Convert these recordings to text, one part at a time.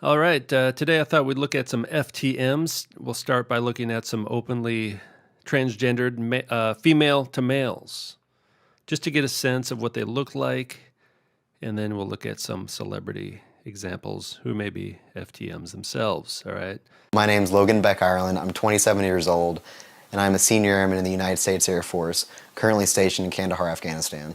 All right, today I thought we'd look at some FTMs. We'll start by looking at some openly transgendered female to males, just to get a sense of what they look like, and then we'll look at some celebrity examples who may be FTMs themselves, all right? My name's Logan Beck Ireland. I'm 27 years old, and I'm a senior airman in the United States Air Force, currently stationed in Kandahar, Afghanistan.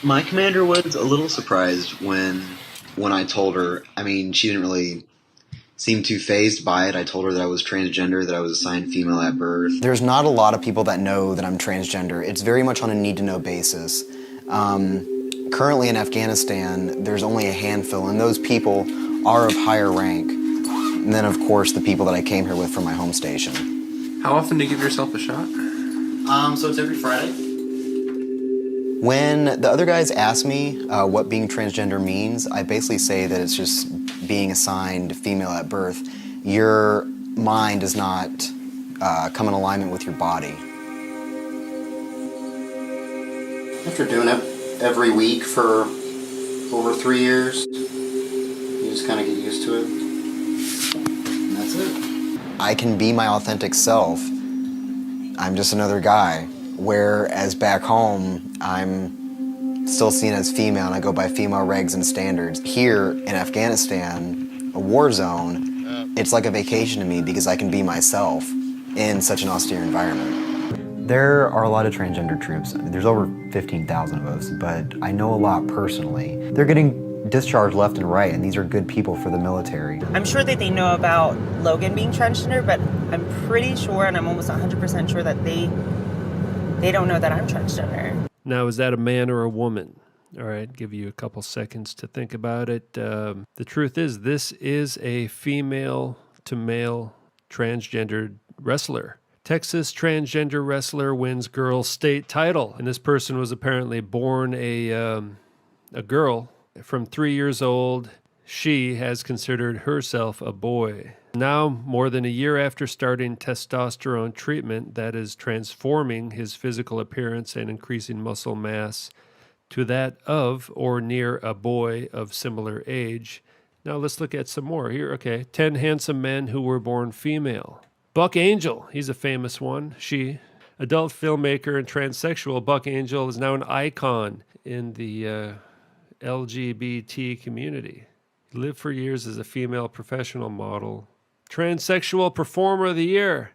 My commander was a little surprised when I told her. I mean, she didn't really seem too fazed by it. I told her that I was transgender, that I was assigned female at birth. There's not a lot of people that know that I'm transgender. It's very much on a need-to-know basis. Currently in Afghanistan, there's only a handful, and those people are of higher rank than, of course, the people that I came here with from my home station. How often do you give yourself a shot? So it's every Friday. When the other guys ask me what being transgender means, I basically say that it's just being assigned female at birth. Your mind does not come in alignment with your body. After doing it every week for over 3 years, you just kind of get used to it. And that's it. I can be my authentic self. I'm just another guy. Whereas back home, I'm still seen as female and I go by female regs and standards. Here in Afghanistan, a war zone, it's like a vacation to me because I can be myself in such an austere environment. There are a lot of transgender troops. There's over 15,000 of us, but I know a lot personally. They're getting discharged left and right, and these are good people for the military. I'm sure that they know about Logan being transgender, but I'm pretty sure, and I'm almost 100% sure that they don't know that I'm transgender. Now, is that a man or a woman? All right, give you a couple seconds to think about it. The truth is, this is a female to male transgendered wrestler. Texas transgender wrestler wins girls state title, and this person was apparently born a girl. From 3 years old, she has considered herself a boy. Now, more than a year after starting testosterone treatment that is transforming his physical appearance and increasing muscle mass to that of or near a boy of similar age. Now let's look at some more here. Okay, 10 handsome men who were born female. Buck Angel, he's a famous one. She, adult filmmaker and transsexual Buck Angel, is now an icon in the LGBT community. He lived for years as a female professional model. Transsexual Performer of the Year.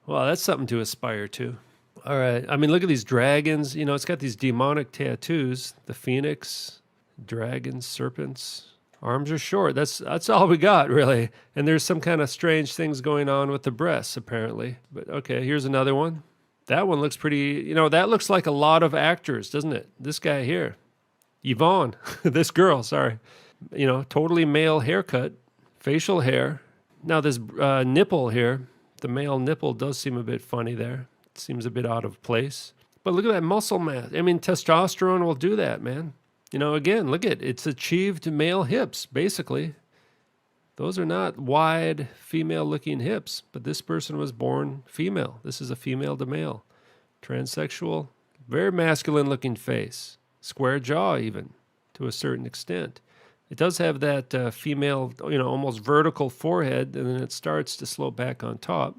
Well, that's something to aspire to. All right. I mean, look at these dragons. You know, it's got these demonic tattoos. The phoenix, dragons, serpents. Arms are short. That's all we got, really. And there's some kind of strange things going on with the breasts, apparently. But okay, here's another one. That one looks pretty, that looks like a lot of actors, doesn't it? This guy here. Yvonne. This girl, sorry. Totally male haircut, facial hair. Now this nipple here, the male nipple does seem a bit funny there. It seems a bit out of place. But look at that muscle mass. I mean, testosterone will do that, man. Again, look at it. It's achieved male hips, basically. Those are not wide female-looking hips, but this person was born female. This is a female to male. Transsexual, very masculine-looking face. Square jaw, even, to a certain extent. It does have that female, almost vertical forehead, and then it starts to slope back on top.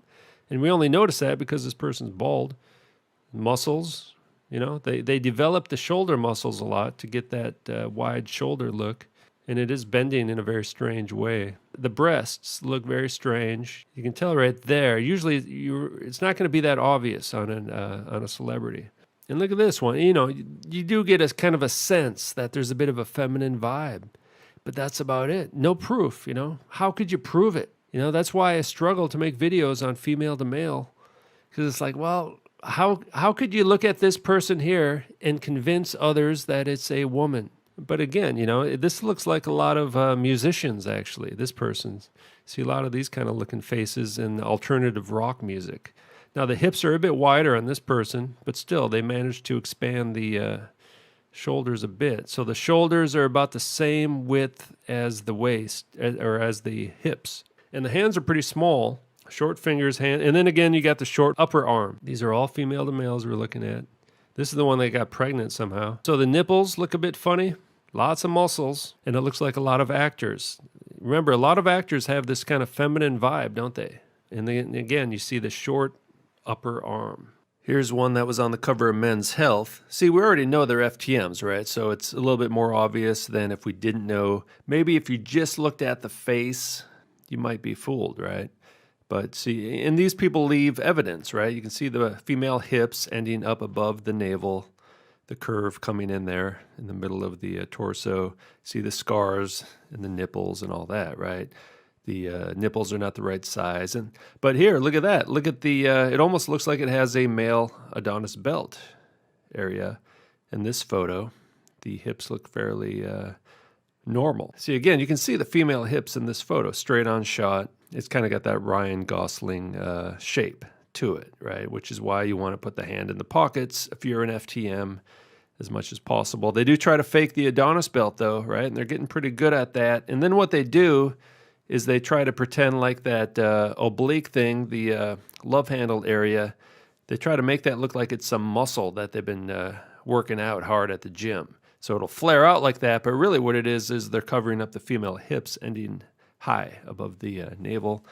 And we only notice that because this person's bald. Muscles, they develop the shoulder muscles a lot to get that wide shoulder look. And it is bending in a very strange way. The breasts look very strange. You can tell right there. Usually, it's not going to be that obvious on a celebrity. And look at this one. You do get a kind of a sense that there's a bit of a feminine vibe. But that's about it. No proof, How could you prove it? That's why I struggle to make videos on female to male. Because it's like, well, how could you look at this person here and convince others that it's a woman? But again, this looks like a lot of musicians, actually. This person's. See a lot of these kind of looking faces in alternative rock music. Now, the hips are a bit wider on this person, but still, they managed to expand the shoulders a bit. So the shoulders are about the same width as the waist, or as the hips. And the hands are pretty small. Short fingers, hand, and then again, you got the short upper arm. These are all female to males we're looking at. This is the one that got pregnant somehow. So the nipples look a bit funny. Lots of muscles, and it looks like a lot of actors. Remember, a lot of actors have this kind of feminine vibe, don't they? And then again, you see the short upper arm. Here's one that was on the cover of Men's Health. See, we already know they're FTMs, right? So it's a little bit more obvious than if we didn't know. Maybe if you just looked at the face, you might be fooled, right? But see, and these people leave evidence, right? You can see the female hips ending up above the navel, the curve coming in there in the middle of the torso. See the scars and the nipples and all that, right? The nipples are not the right size. But here, look at that. Look at the, it almost looks like it has a male Adonis belt area in this photo. The hips look fairly normal. See, again, you can see the female hips in this photo, straight on shot. It's kind of got that Ryan Gosling shape to it, right? Which is why you want to put the hand in the pockets if you're an FTM as much as possible. They do try to fake the Adonis belt though, right? And they're getting pretty good at that. And then what they do is they try to pretend like that oblique thing, the love handle area, they try to make that look like it's some muscle that they've been working out hard at the gym. So it'll flare out like that, but really what it is they're covering up the female hips ending high above the navel.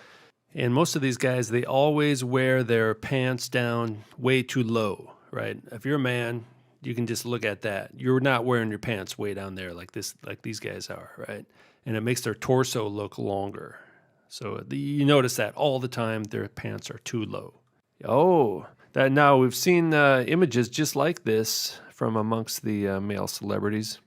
And most of these guys, they always wear their pants down way too low, right? If you're a man, you can just look at that. You're not wearing your pants way down there like these guys are, right? And it makes their torso look longer. So you notice that all the time, their pants are too low. Oh, that now we've seen images just like this from amongst the male celebrities.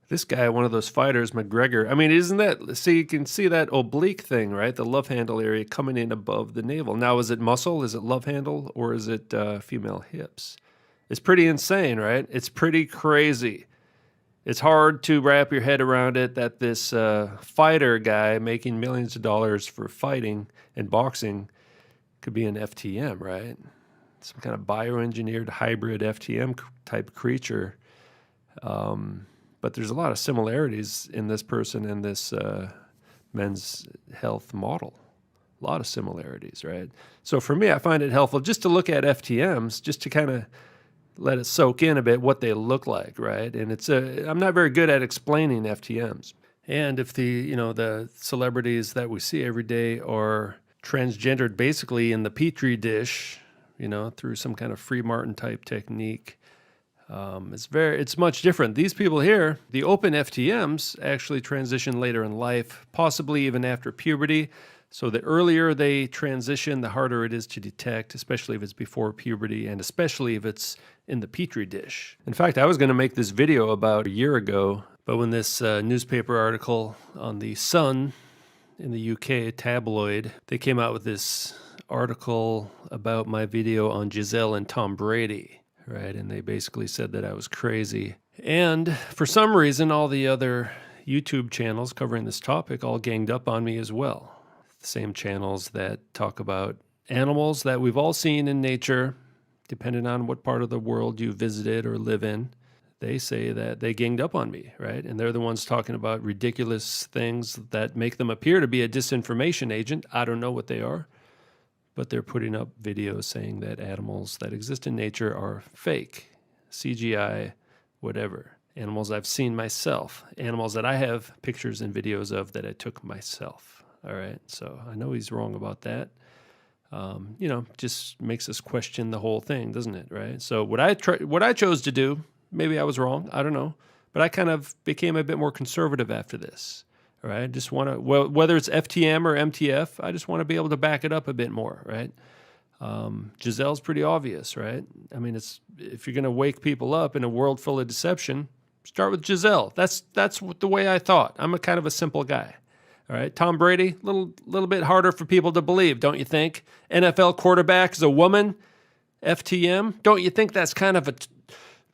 This guy, one of those fighters, McGregor, I mean, isn't that, see, you can see that oblique thing, right? The love handle area coming in above the navel. Now, is it muscle? Is it love handle? Or is it female hips? It's pretty insane, right? It's pretty crazy. It's hard to wrap your head around it that this fighter guy making millions of dollars for fighting and boxing could be an FTM, right? Some kind of bioengineered hybrid FTM type creature. But there's a lot of similarities in this person and this Men's Health model. A lot of similarities, right? So for me, I find it helpful just to look at FTMs, just to kind of let it soak in a bit what they look like, right? And I'm not very good at explaining FTMs. And if the celebrities that we see every day are transgendered basically in the petri dish, through some kind of Free Martin type technique, it's much different. These people here, the open FTMs, actually transition later in life, possibly even after puberty. So the earlier they transition, the harder it is to detect, especially if it's before puberty and especially if it's in the petri dish. In fact, I was going to make this video about a year ago, but when this newspaper article on the Sun in the UK tabloid, they came out with this article about my video on Giselle and Tom Brady, right? And they basically said that I was crazy. And for some reason, all the other YouTube channels covering this topic all ganged up on me as well. The same channels that talk about animals that we've all seen in nature, depending on what part of the world you visited or live in. They say that they ganged up on me, right? And they're the ones talking about ridiculous things that make them appear to be a disinformation agent. I don't know what they are, but they're putting up videos saying that animals that exist in nature are fake, CGI, whatever. Animals I've seen myself, animals that I have pictures and videos of that I took myself. All right, so I know he's wrong about that. Just makes us question the whole thing, doesn't it, right? So what I chose to do, maybe I was wrong, I don't know, but I kind of became a bit more conservative after this. All right, just want to, whether it's FTM or MTF, I just want to be able to back it up a bit more, right? Giselle's pretty obvious, right? I mean, if you're going to wake people up in a world full of deception, start with Giselle. That's the way I thought. I'm a kind of a simple guy. All right, Tom Brady, little bit harder for people to believe, don't you think? NFL quarterback is a woman, FTM. Don't you think that's kind of a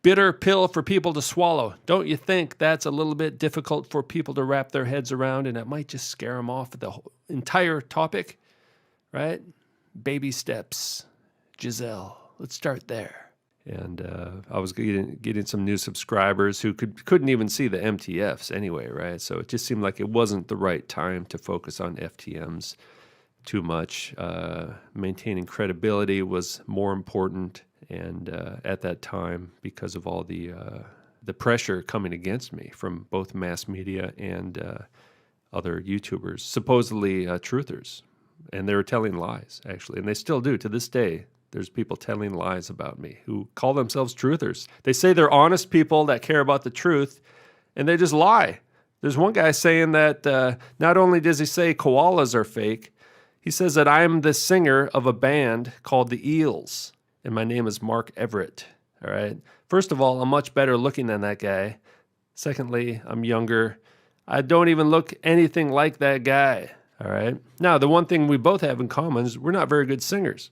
bitter pill for people to swallow? Don't you think that's a little bit difficult for people to wrap their heads around, and it might just scare them off the whole entire topic, right? Baby steps, Giselle. Let's start there. And I was getting some new subscribers who couldn't even see the MTFs anyway, right? So it just seemed like it wasn't the right time to focus on FTMs. too much. Maintaining credibility was more important, and at that time, because of all the pressure coming against me from both mass media and other YouTubers, supposedly truthers, and they were telling lies, actually, and they still do to this day. There's people telling lies about me who call themselves truthers. They say they're honest people that care about the truth, and they just lie. There's one guy saying that not only does he say koalas are fake, he says that I'm the singer of a band called the Eels, and my name is Mark Everett. All right. First of all, I'm much better looking than that guy. Secondly, I'm younger. I don't even look anything like that guy. All right. Now, the one thing we both have in common is we're not very good singers.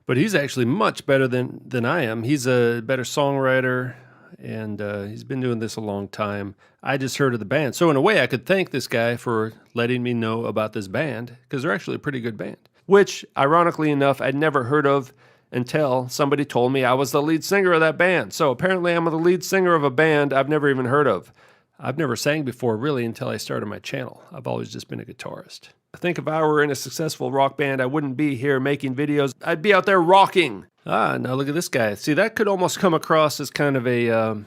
But he's actually much better than I am. He's a better songwriter, and he's been doing this a long time. I just heard of the band. So in a way, I could thank this guy for letting me know about this band, because they're actually a pretty good band, which, ironically enough, I'd never heard of until somebody told me I was the lead singer of that band. So apparently I'm the lead singer of a band I've never even heard of. I've never sang before, really, until I started my channel. I've always just been a guitarist. I think if I were in a successful rock band, I wouldn't be here making videos. I'd be out there rocking. Now look at this guy. See, that could almost come across as kind of a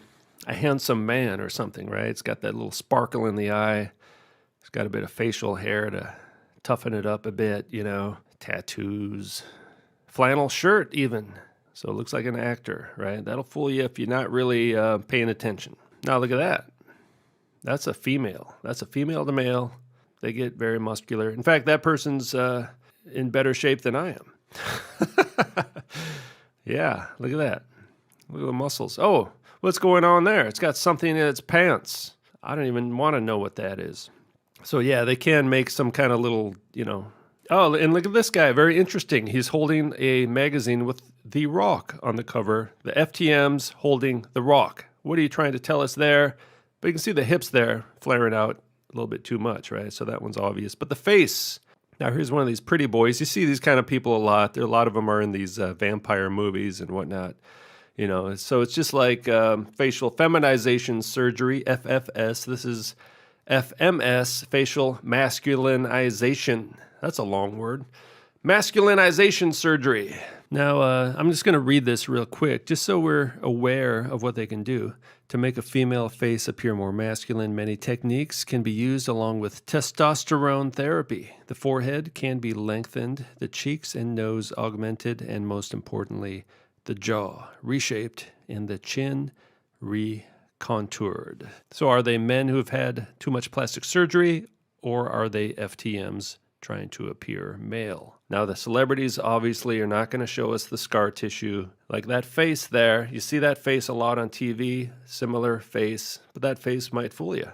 handsome man or something, right? It's got that little sparkle in the eye. It's got a bit of facial hair to toughen it up a bit, you know. Tattoos. Flannel shirt, even. So it looks like an actor, right? That'll fool you if you're not really paying attention. Now look at that. That's a female. That's a female to male. They get very muscular. In fact, that person's in better shape than I am. Yeah, look at that. Look at the muscles. Oh, what's going on there? It's got something in its pants. I don't even want to know what that is. So yeah, they can make some kind of little, you know. Oh, and look at this guy. Very interesting. He's holding a magazine with The Rock on the cover. The FTM's holding The Rock. What are you trying to tell us there? But you can see the hips there flaring out a little bit too much, right? So that one's obvious. But the face. Now here's one of these pretty boys. You see these kind of people a lot. A lot of them are in these vampire movies and whatnot. You know, so it's just like facial feminization surgery, FFS. This is FMS, facial masculinization. That's a long word. Masculinization surgery. Now, I'm just going to read this real quick, just so we're aware of what they can do. To make a female face appear more masculine, many techniques can be used along with testosterone therapy. The forehead can be lengthened, the cheeks and nose augmented, and most importantly, the jaw reshaped and the chin recontoured. So are they men who have had too much plastic surgery, or are they FTMs trying to appear male? Now, the celebrities obviously are not going to show us the scar tissue. Like that face there, you see that face a lot on TV, similar face, but that face might fool you.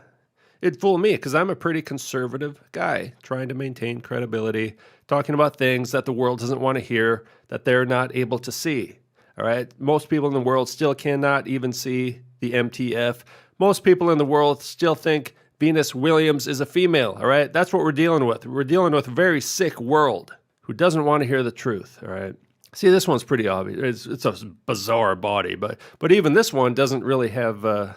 It'd fool me because I'm a pretty conservative guy trying to maintain credibility, talking about things that the world doesn't want to hear, that they're not able to see. All right? Most people in the world still cannot even see the MTF. Most people in the world still think Venus Williams is a female, all right? That's what we're dealing with. We're dealing with a very sick world who doesn't want to hear the truth, all right? See, this one's pretty obvious. It's a bizarre body, but even this one doesn't really have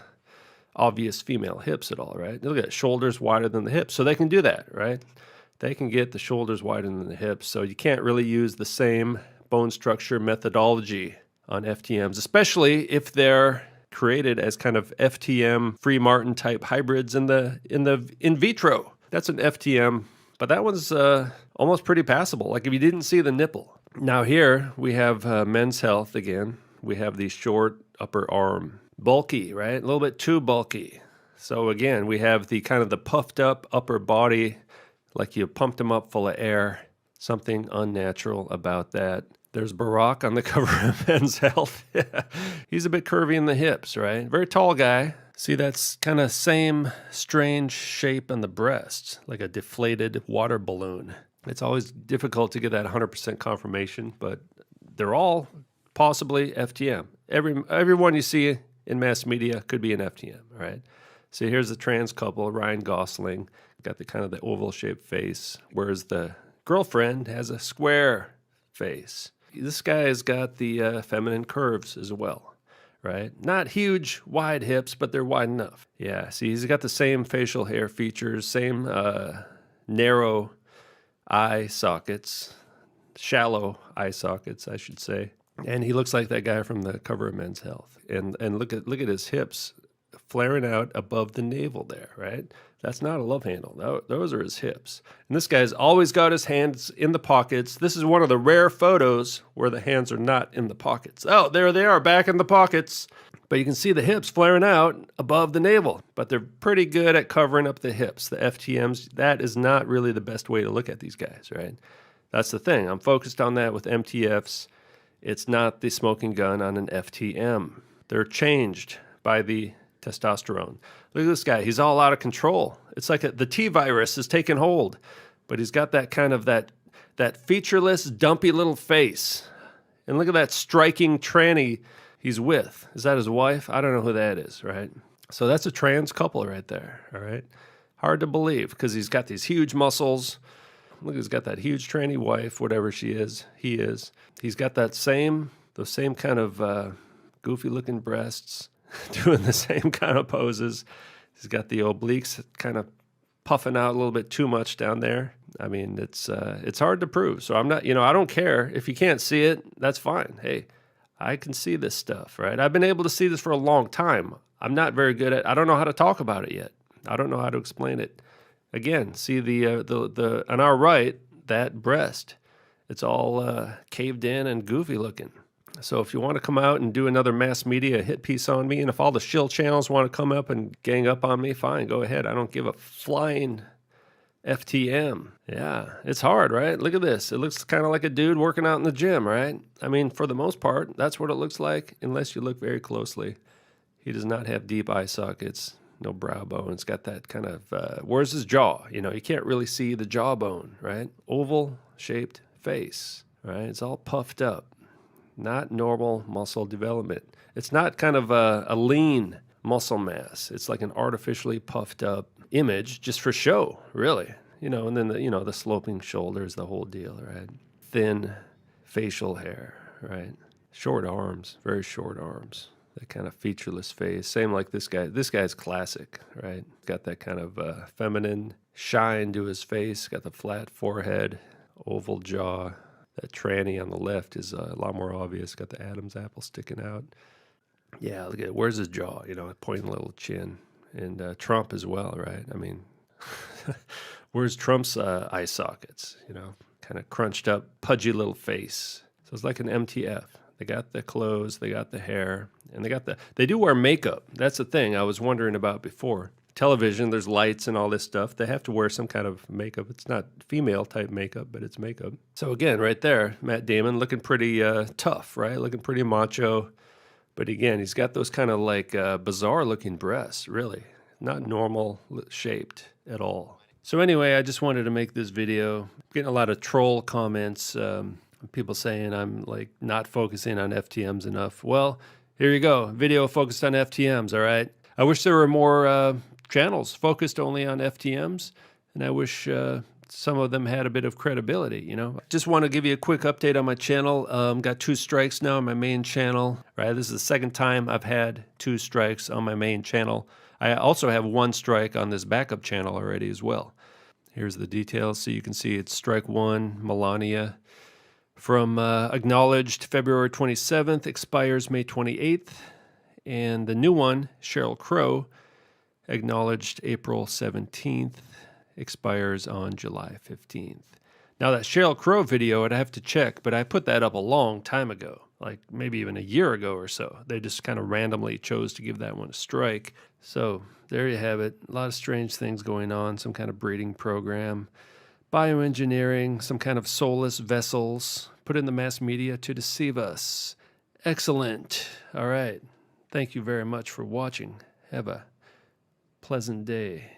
obvious female hips at all, right? Look at it, shoulders wider than the hips. So they can do that, right? They can get the shoulders wider than the hips. So you can't really use the same bone structure methodology on FTMs, especially if they're created as kind of FTM Free Martin type hybrids in vitro. That's an FTM, but that one's almost pretty passable. Like if you didn't see the nipple. Now here we have Men's Health again. We have the short upper arm, bulky, right? A little bit too bulky. So again, we have the kind of the puffed up upper body, like you pumped them up full of air. Something unnatural about that. There's Barack on the cover of Men's Health. He's a bit curvy in the hips, right? Very tall guy. See, that's kind of same strange shape on the breast, like a deflated water balloon. It's always difficult to get that 100% confirmation, but they're all possibly FTM. Everyone you see in mass media could be an FTM, right? So here's the trans couple, Ryan Gosling, got the kind of the oval-shaped face, whereas the girlfriend has a square face. This guy has got the feminine curves as well, right? Not huge, wide hips, but they're wide enough. Yeah, see, he's got the same facial hair features, same narrow eye sockets, shallow eye sockets, I should say. And he looks like that guy from the cover of Men's Health. And look at his hips flaring out above the navel there, right? That's not a love handle. Those are his hips. And this guy's always got his hands in the pockets. This is one of the rare photos where the hands are not in the pockets. Oh, there they are, back in the pockets. But you can see the hips flaring out above the navel. But they're pretty good at covering up the hips. The FTMs, that is not really the best way to look at these guys, right? That's the thing. I'm focused on that with MTFs. It's not the smoking gun on an FTM. They're changed by the testosterone. Look at this guy. He's all out of control. It's like the T virus has taken hold, but he's got that kind of that featureless, dumpy little face. And look at that striking tranny he's with. Is that his wife? I don't know who that is, right? So that's a trans couple right there, all right? Hard to believe because he's got these huge muscles. Look, he's got that huge tranny wife, whatever she is, he is. He's got those same kind of goofy-looking breasts, doing the same kind of poses. He's got the obliques kind of puffing out a little bit too much down there. I mean, it's hard to prove. So I'm not, I don't care. If you can't see it, that's fine. Hey, I can see this stuff, right? I've been able to see this for a long time. I'm not very good at, I don't know how to talk about it yet. I don't know how to explain it. Again, see the on our right, that breast. It's all caved in and goofy looking. So if you want to come out and do another mass media hit piece on me, and if all the shill channels want to come up and gang up on me, fine, go ahead. I don't give a flying FTM. Yeah, it's hard, right? Look at this. It looks kind of like a dude working out in the gym, right? I mean, for the most part, that's what it looks like, unless you look very closely. He does not have deep eye sockets, no brow bone. It's got that kind of, where's his jaw? You can't really see the jawbone, right? Oval-shaped face, right? It's all puffed up. Not normal muscle development. It's not kind of a lean muscle mass. It's like an artificially puffed up image just for show, really. And then the sloping shoulders, the whole deal, right? Thin facial hair, right? Short arms, very short arms. That kind of featureless face. Same like this guy. This guy's classic, right? Got that kind of feminine shine to his face. Got the flat forehead, oval jaw. That tranny on the left is a lot more obvious. Got the Adam's apple sticking out. Yeah, look at it. Where's his jaw? Pointing little chin. And Trump as well, right? I mean, where's Trump's eye sockets? Kind of crunched up, pudgy little face. So it's like an MTF. They got the clothes, they got the hair, and they do wear makeup. That's the thing I was wondering about before. Television, there's lights and all this stuff. They have to wear some kind of makeup. It's not female type makeup, but it's makeup. So again, right there, Matt Damon looking pretty tough, right? Looking pretty macho. But again, he's got those kind of like bizarre looking breasts, really. Not normal shaped at all. So anyway, I just wanted to make this video. Getting a lot of troll comments, people saying I'm like not focusing on FTMs enough. Well, here you go. Video focused on FTMs, all right? I wish there were more channels focused only on FTMs, and I wish some of them had a bit of credibility, Just want to give you a quick update on my channel. Got 2 strikes now on my main channel, right? This is the second time I've had 2 strikes on my main channel. I also have 1 strike on this backup channel already as well. Here's the details. So you can see it's strike 1, Melania. From acknowledged February 27th, expires May 28th. And the new one, Sheryl Crow, acknowledged April 17th, expires on July 15th. Now that Sheryl Crow video, I'd have to check, but I put that up a long time ago, like maybe even a year ago or so. They just kind of randomly chose to give that one a strike. So there you have it. A lot of strange things going on, some kind of breeding program, bioengineering, some kind of soulless vessels put in the mass media to deceive us. Excellent. All right. Thank you very much for watching. Have a pleasant day.